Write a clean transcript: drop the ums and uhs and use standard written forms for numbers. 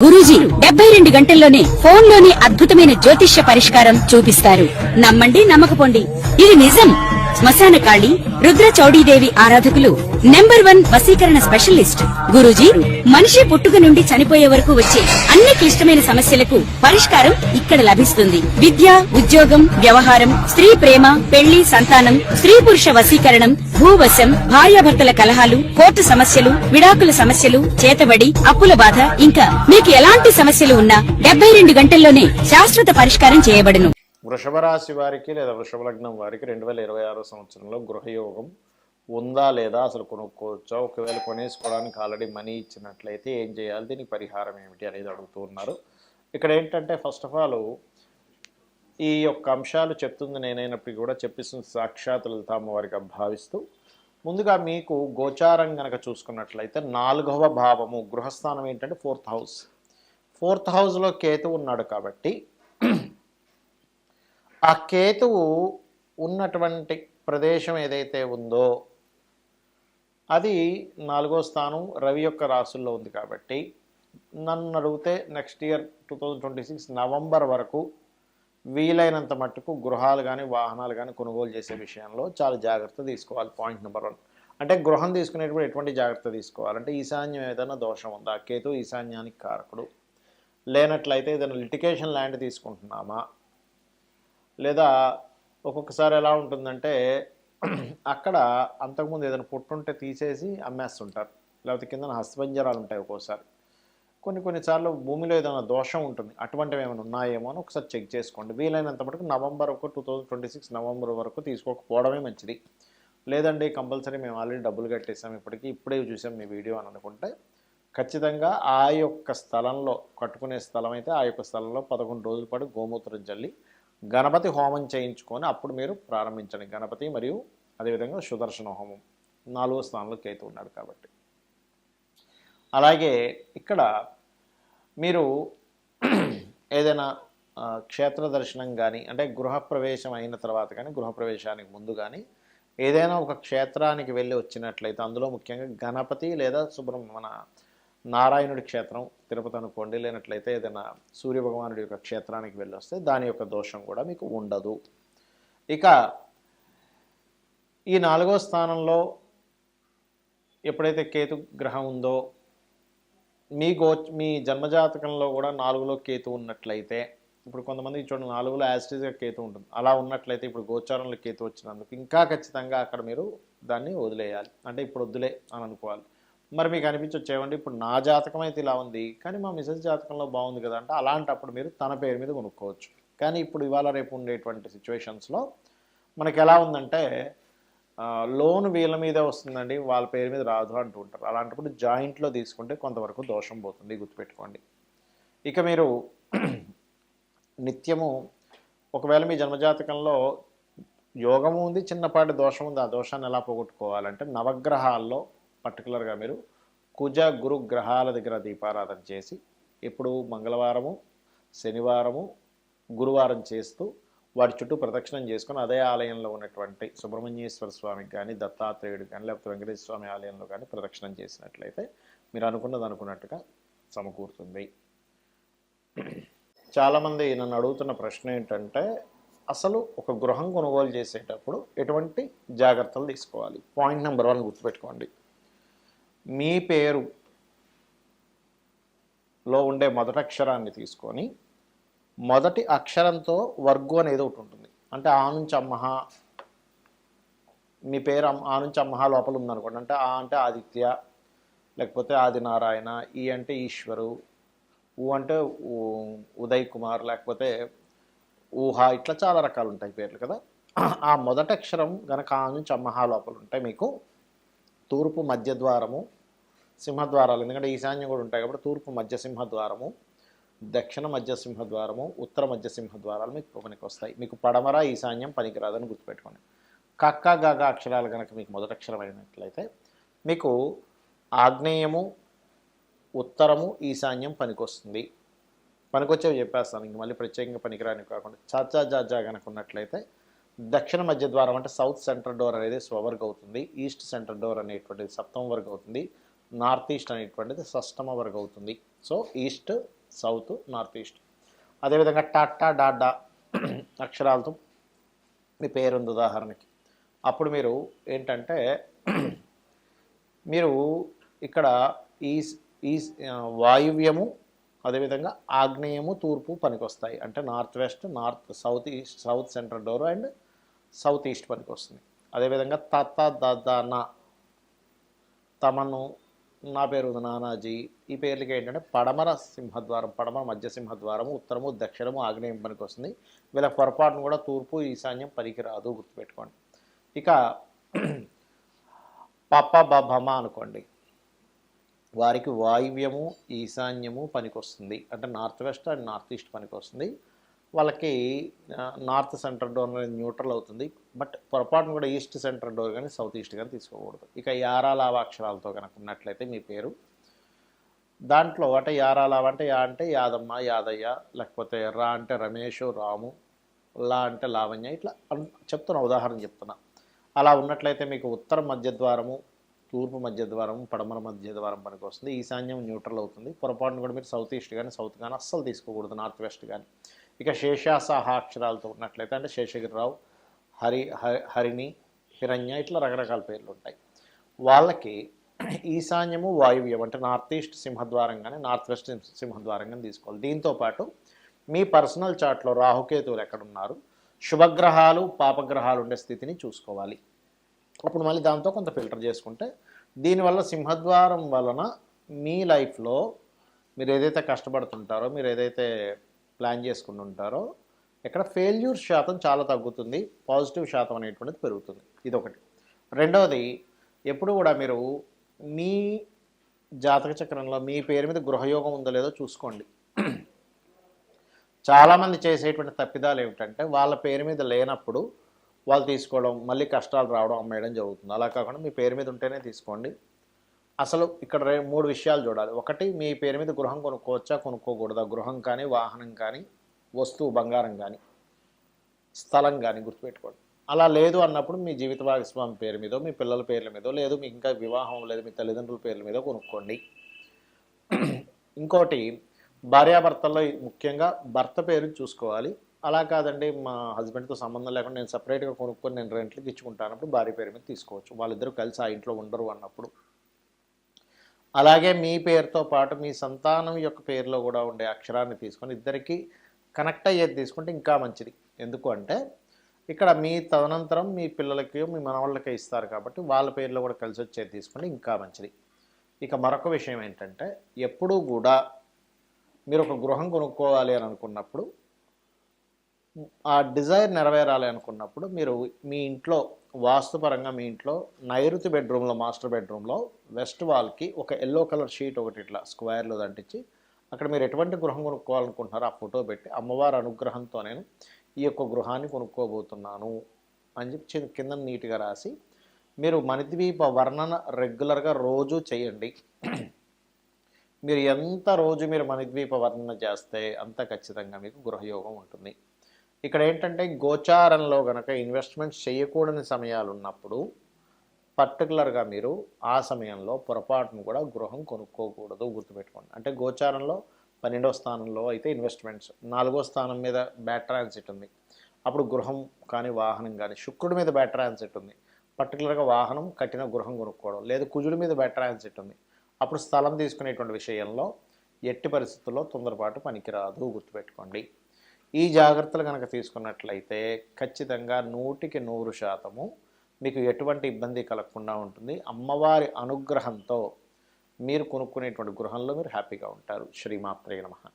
గురూజీ 72 గంటల్లోనే ఫోన్ లోని అద్భుతమైన జ్యోతిష్య పరిష్కారం చూపిస్తారు. నమ్మండి, నమ్మకపోండి, ఇది నిజం. శ్మశాన కాళి రుద్ర చౌడీదేవి ఆరాధకులు నంబర్ 1 వశీకరణ స్పెషలిస్ట్. గురూజీ మనిషి పుట్టుక నుండి చనిపోయే వరకు వచ్చే అన్ని క్లిష్టమైన సమస్యలకు పరిష్కారం ఇక్కడ లభిస్తుంది. విద్య, ఉద్యోగం, వ్యవహారం, స్త్రీ ప్రేమ, పెళ్లి, సంతానం, స్త్రీ పురుష వశీకరణం, భూవశం, భార్యాభర్తల కలహాలు, కోర్టు సమస్యలు, విడాకుల సమస్యలు, చేతబడి, అప్పుల బాధ, ఇంకా మీకు ఎలాంటి సమస్యలు ఉన్నా 72 గంటల్లోనే శాశ్వత పరిష్కారం చేయబడును. వృషభ రాశి వారికి లేదా వృషభ లగ్నం వారికి 2026 సంవత్సరంలో గృహయోగం ఉందా లేదా, అసలు కొనుక్కోవచ్చా, ఒకవేళ కొనేసుకోవడానికి ఆల్రెడీ మనీ ఇచ్చినట్లయితే ఏం చేయాలి, దీనికి పరిహారం ఏమిటి అనేది అడుగుతూ ఉన్నారు. ఇక్కడ ఏంటంటే ఫస్ట్ ఆఫ్ ఆల్ ఈ యొక్క అంశాలు చెప్తుంది నేనైనప్పటికీ కూడా చెప్పిస్తుంది సాక్షాత్ లలిత అమ్మవారిగా భావిస్తూ, ముందుగా మీకు గోచారం కనుక చూసుకున్నట్లయితే 4వ భావము గృహస్థానం ఏంటంటే 4th హౌస్. 4th హౌస్లో కేతువు ఉన్నాడు కాబట్టి ఆ కేతువు ఉన్నటువంటి ప్రదేశం ఏదైతే ఉందో అది 4వ స్థానం రవి యొక్క రాశుల్లో ఉంది కాబట్టి నన్ను అడిగితే నెక్స్ట్ ఇయర్ 2026 నవంబర్ వరకు వీలైనంత మట్టుకు గృహాలు కానీ వాహనాలు కానీ కొనుగోలు చేసే విషయంలో చాలా జాగ్రత్త తీసుకోవాలి. పాయింట్ నెంబర్ 1 అంటే గృహం తీసుకునేటప్పుడు ఎటువంటి జాగ్రత్త తీసుకోవాలంటే ఈశాన్యం ఏదైనా దోషం ఉందా, కేతు ఈశాన్యానికి కారకుడు, లేనట్లయితే ఏదైనా లిటికేషన్ ల్యాండ్ తీసుకుంటున్నామా, లేదా ఒక్కొక్కసారి ఎలా ఉంటుందంటే అక్కడ అంతకుముందు ఏదైనా పుట్టుంటే తీసేసి అమ్మేస్తుంటారు, లేకపోతే కింద హస్తపంజరాలు ఉంటాయి. ఒక్కోసారి కొన్నిసార్లు భూమిలో ఏదైనా దోషం ఉంటుంది, అటువంటివి ఏమైనా ఉన్నాయేమో అని ఒకసారి చెక్ చేసుకోండి. వీలైనంత మటుకు నవంబర్ 2026 నవంబర్ వరకు తీసుకోకపోవడమే మంచిది. లేదండి కంపల్సరీ మేము ఆల్రెడీ డబ్బులు కట్టేసాం, ఇప్పుడే చూసాం మీ వీడియో అని అనుకుంటే ఖచ్చితంగా ఆ యొక్క స్థలంలో కట్టుకునే స్థలం అయితే ఆ యొక్క స్థలంలో 11 రోజుల పాటు గోమూత్రం జల్లి గణపతి హోమం చేయించుకొని అప్పుడు మీరు ప్రారంభించండి. గణపతి మరియు అదేవిధంగా సుదర్శన హోమం 4వ స్థానంలో కేతు ఉన్నాడు కాబట్టి. అలాగే ఇక్కడ మీరు ఏదైనా క్షేత్ర దర్శనం కానీ అంటే గృహప్రవేశం అయిన తర్వాత కానీ గృహప్రవేశానికి ముందు కానీ ఏదైనా ఒక క్షేత్రానికి వెళ్ళి వచ్చినట్లయితే అందులో ముఖ్యంగా గణపతి లేదా మన నారాయణుడి క్షేత్రం తిరుపతి అనుకోండి, లేనట్లయితే ఏదైనా సూర్యభగవానుడి యొక్క క్షేత్రానికి వెళ్ళి వస్తే దాని యొక్క దోషం కూడా మీకు ఉండదు. ఇక ఈ 4వ స్థానంలో ఎప్పుడైతే కేతు గ్రహం ఉందో మీ జన్మజాతకంలో కూడా 4లో కేతు ఉన్నట్లయితే, ఇప్పుడు కొంతమంది చూడండి 4లో యాస్టిజ్గా కేతు ఉంటుంది, అలా ఉన్నట్లయితే ఇప్పుడు గోచారంలో కేతు వచ్చినందుకు ఇంకా ఖచ్చితంగా అక్కడ మీరు దాన్ని వదిలేయాలి. అంటే ఇప్పుడు వద్దులే అని అనుకోవాలి. మరి మీకు అనిపించొచ్చేవండి ఇప్పుడు నా జాతకం అయితే ఇలా ఉంది కానీ మా మిసెస్ జాతకంలో బాగుంది కదా అంటే అలాంటప్పుడు మీరు తన పేరు మీద కొనుక్కోవచ్చు. కానీ ఇప్పుడు ఇవాళ రేపు ఉండేటువంటి సిచ్యువేషన్స్లో మనకి ఎలా ఉందంటే లోన్ వీళ్ళ మీదే వస్తుందండి, వాళ్ళ పేరు మీద రాదు అంటూ ఉంటారు. అలాంటప్పుడు జాయింట్లో తీసుకుంటే కొంతవరకు దోషం పోతుంది, గుర్తుపెట్టుకోండి. ఇక మీరు నిత్యము ఒకవేళ మీ జన్మజాతకంలో యోగము ఉంది, చిన్నపాటి దోషం ఉంది, ఆ దోషాన్ని ఎలా పోగొట్టుకోవాలంటే నవగ్రహాల్లో పర్టికులర్గా మీరు కుజ గురు గ్రహాల దగ్గర దీపారాధన చేసి ఇప్పుడు మంగళవారము, శనివారము, గురువారం చేస్తూ వాటి చుట్టూ ప్రదక్షిణం చేసుకొని అదే ఆలయంలో ఉన్నటువంటి సుబ్రహ్మణ్యేశ్వర స్వామికి కానీ దత్తాత్రేయుడికి కానీ లేకపోతే వెంకటేశ్వర స్వామి ఆలయంలో కానీ ప్రదక్షిణం చేసినట్లయితే మీరు అనుకున్నట్టుగా సమకూరుతుంది. చాలామంది నన్ను అడుగుతున్న ప్రశ్న ఏంటంటే అసలు ఒక గృహం కొనుగోలు చేసేటప్పుడు ఎటువంటి జాగ్రత్తలు తీసుకోవాలి. పాయింట్ నెంబర్ 1 గుర్తుపెట్టుకోండి. మీ పేరులో ఉండే మొదటి అక్షరాన్ని తీసుకొని మొదటి అక్షరంతో వర్గు అనేది ఒకటి ఉంటుంది. అంటే ఆ నుంచి అమ్మహ, మీ పేరు ఆ నుంచి అమ్మహ లోపల ఉందనుకోండి, అంటే ఆ అంటే ఆదిత్య, లేకపోతే ఆదినారాయణ, ఈ అంటే ఈశ్వరు, ఊ అంటే ఉదయ్ కుమార్, లేకపోతే ఊహ, ఇట్లా చాలా రకాలు ఉంటాయి పేర్లు కదా. ఆ మొదటి అక్షరం కనుక ఆ నుంచి అమ్మహ లోపల ఉంటే మీకు తూర్పు మధ్య ద్వారము, సింహద్వారాలు, ఎందుకంటే ఈశాన్యం కూడా ఉంటాయి కాబట్టి తూర్పు మధ్య సింహద్వారము, దక్షిణ మధ్య సింహద్వారము, ఉత్తర మధ్య సింహద్వారాలు మీకు పనికి వస్తాయి. మీకు పడమర ఈశాన్యం పనికిరాదని గుర్తుపెట్టుకోండి. కక్క గగ అక్షరాలు కనుక మీకు మొదటి అక్షరం అయినట్లయితే మీకు ఆగ్నేయము, ఉత్తరము, ఈశాన్యం పనికొస్తుంది. పనికొచ్చేవి చెప్పేస్తాను, ఇంక మళ్ళీ ప్రత్యేకంగా పనికిరాని కాకుండా చాచా జాజా కనుక ఉన్నట్లయితే దక్షిణ మధ్య ద్వారం అంటే సౌత్ సెంట్రల్ డోర్ అనేది స్వవర్గ అవుతుంది, ఈస్ట్ సెంట్రల్ డోర్ అనేటువంటిది సప్తమ వర్గ అవుతుంది, నార్త్ ఈస్ట్ అనేటువంటిది షష్టమ వర్గ అవుతుంది. So east, south, north east. అదేవిధంగా టాటా డాడా అక్షరాలతో మీ పేరుంది ఉదాహరణకి. అప్పుడు మీరు ఏంటంటే మీరు ఇక్కడ ఈస్ ఈస్ వాయువ్యము, అదేవిధంగా ఆగ్నేయము, తూర్పు పనికొస్తాయి. అంటే north west, north south east, south central door and south east పనికొస్తుంది. అదేవిధంగా తత దదన, తమను, నా పేరు నానాజీ, ఈ పేర్లకి ఏంటంటే పడమర సింహద్వారం, పడమర మధ్య సింహద్వారము, ఉత్తరము, దక్షిణము, ఆగ్నేయం పనికి వస్తుంది. వీళ్ళ పొరపాటును కూడా తూర్పు, ఈశాన్యం పనికిరాదు, గుర్తుపెట్టుకోండి. ఇక పప్ప బభమ అనుకోండి, వారికి వాయువ్యము, ఈశాన్యము పనికొస్తుంది. అంటే north west and north east పనికొస్తుంది. వాళ్ళకి నార్త్ సెంట్రల్ డోర్ అనేది న్యూట్రల్ అవుతుంది. బట్ పొరపాటును కూడా ఈస్ట్ సెంట్రల్ డోర్ కానీ సౌత్ ఈస్ట్ కానీ తీసుకోకూడదు. ఇక యారాలావ అక్షరాలతో కనుక ఉన్నట్లయితే మీ పేరు దాంట్లో అంటే యారాలావ అంటే యా అంటే యాదమ్మ, యాదయ్య, లేకపోతే రా అంటే రమేష్, రాము, లా అంటే లావణ్య, ఇట్లా చెప్తున్నా, ఉదాహరణ చెప్తున్నా. అలా ఉన్నట్లయితే మీకు ఉత్తర మధ్య ద్వారము, తూర్పు మధ్య ద్వారము, పడమర మధ్య ద్వారం పనికి వస్తుంది. ఈశాన్యం న్యూట్రల్ అవుతుంది. పొరపాటును కూడా మీరు సౌత్ ఈస్ట్ కానీ సౌత్ కానీ అస్సలు తీసుకోకూడదు, నార్త్ వెస్ట్ కానీ. ఇక శేషాసహ అక్షరాలతో ఉన్నట్లయితే అంటే శేషగిరిరావు, హరిణి, హిరణ్య, ఇట్లా రకరకాల పేర్లు ఉంటాయి. వాళ్ళకి ఈశాన్యము, వాయువ్యం అంటే నార్త్ ఈస్ట్ సింహద్వారం కానీ నార్త్ వెస్ట్ సింహద్వారం కానీ తీసుకోవాలి. దీంతోపాటు మీ పర్సనల్ చార్ట్లో రాహుకేతువులు ఎక్కడున్నారు, శుభగ్రహాలు, పాపగ్రహాలు ఉండే స్థితిని చూసుకోవాలి. అప్పుడు మళ్ళీ దాంతో కొంత ఫిల్టర్ చేసుకుంటే దీనివల్ల సింహద్వారం వలన మీ లైఫ్లో మీరు ఏదైతే కష్టపడుతుంటారో, మీరు ఏదైతే ప్లాన్ చేసుకుని ఉంటారో, ఇక్కడ ఫెయిల్యూర్ శాతం చాలా తగ్గుతుంది, పాజిటివ్ శాతం అనేటువంటిది పెరుగుతుంది. ఇదొకటి. రెండవది, ఎప్పుడు కూడా మీరు మీ జాతక చక్రంలో మీ పేరు మీద గృహయోగం ఉందో లేదో చూసుకోండి. చాలామంది చేసేటువంటి తప్పిదాలు ఏమిటంటే వాళ్ళ పేరు మీద లేనప్పుడు వాళ్ళు తీసుకోవడం, మళ్ళీ కష్టాలు రావడం, అమ్మేయడం జరుగుతుంది. అలా కాకుండా మీ పేరు మీద ఉంటేనే తీసుకోండి. అసలు ఇక్కడ 3 విషయాలు చూడాలి. ఒకటి, మీ పేరు మీద గృహం కొనుక్కోవచ్చా, కొనుక్కోకూడదా, గృహం కానీ, వాహనం కానీ, వస్తువు బంగారం కానీ, స్థలం కానీ, గుర్తుపెట్టుకోండి. అలా లేదు అన్నప్పుడు మీ జీవిత భాగస్వామి పేరు మీదో, మీ పిల్లల పేర్ల మీదో, లేదు మీకు ఇంకా వివాహం లేదు మీ తల్లిదండ్రుల పేర్ల మీదో కొనుక్కోండి. ఇంకోటి, భార్యాభర్తల్లో ముఖ్యంగా భర్త పేరు చూసుకోవాలి. అలా కాదండి మా హస్బెండ్తో సంబంధం లేకుండా నేను సపరేట్గా కొనుక్కొని నేను రెంట్లకి ఇచ్చుకుంటానప్పుడు భార్య పేరు మీద తీసుకోవచ్చు, వాళ్ళిద్దరూ కలిసి ఆ ఇంట్లో ఉండరు అన్నప్పుడు. అలాగే మీ పేరుతో పాటు మీ సంతానం యొక్క పేరులో కూడా ఉండే అక్షరాన్ని తీసుకొని ఇద్దరికి కనెక్ట్ అయ్యేది తీసుకుంటే ఇంకా మంచిది. ఎందుకు అంటే ఇక్కడ మీ తదనంతరం మీ పిల్లలకి, మీ మనవాళ్ళకి ఇస్తారు కాబట్టి వాళ్ళ పేర్లో కూడా కలిసి వచ్చేది తీసుకుంటే ఇంకా మంచిది. ఇక మరొక విషయం ఏంటంటే, ఎప్పుడూ కూడా మీరు ఒక గృహం కొనుక్కోవాలి అని అనుకున్నప్పుడు, ఆ డిజైర్ నెరవేరాలి అనుకున్నప్పుడు మీరు మీ ఇంట్లో వాస్తుపరంగా మీ ఇంట్లో నైరుతి బెడ్రూమ్లో, మాస్టర్ బెడ్రూమ్లో వెస్ట్ వాల్కి ఒక ఎల్లో కలర్ షీట్ ఒకటి ఇట్లా స్క్వేర్లో దంటించి అక్కడ మీరు ఎటువంటి గృహం కొనుక్కోవాలనుకుంటున్నారో ఆ ఫోటో పెట్టి అమ్మవారి అనుగ్రహంతో నేను ఈ యొక్క గృహాన్ని కొనుక్కోబోతున్నాను అని చెప్పి కింద నీట్గా రాసి మీరు మణిద్వీప వర్ణన రెగ్యులర్గా రోజు చేయండి. మీరు ఎంత రోజు మీరు మణిద్వీప వర్ణన చేస్తే అంత ఖచ్చితంగా మీకు గృహయోగం ఉంటుంది. ఇక్కడ ఏంటంటే గోచారంలో కనుక ఇన్వెస్ట్మెంట్స్ చేయకూడని సమయాలు ఉన్నప్పుడు పర్టికులర్గా మీరు ఆ సమయంలో పొరపాటును కూడా గృహం కొనుక్కోకూడదు, గుర్తుపెట్టుకోండి. అంటే గోచారంలో 12వ స్థానంలో అయితే ఇన్వెస్ట్మెంట్స్, 4వ స్థానం మీద బ్యాడ్ ట్రాన్సిట్ ఉంది, అప్పుడు గృహం కానీ వాహనం కానీ, శుక్రుడి మీద బ్యాడ్ ట్రాన్సిట్ ఉంది, పర్టికులర్గా వాహనం, కట్టిన గృహం కొనుక్కోవడం, లేదు కుజుడి మీద బ్యాడ్ ట్రాన్సిట్ ఉంది, అప్పుడు స్థలం తీసుకునేటువంటి విషయంలో ఎట్టి పరిస్థితుల్లో తొందరపాటు పనికిరాదు, గుర్తుపెట్టుకోండి. ఈ జాగ్రత్తలు కనుక తీసుకున్నట్లయితే ఖచ్చితంగా 100% మీకు ఎటువంటి ఇబ్బంది కలగకుండా ఉంటుంది. అమ్మవారి అనుగ్రహంతో మీరు కొనుక్కునేటువంటి గృహంలో మీరు హ్యాపీగా ఉంటారు. శ్రీమాత్రే నమః.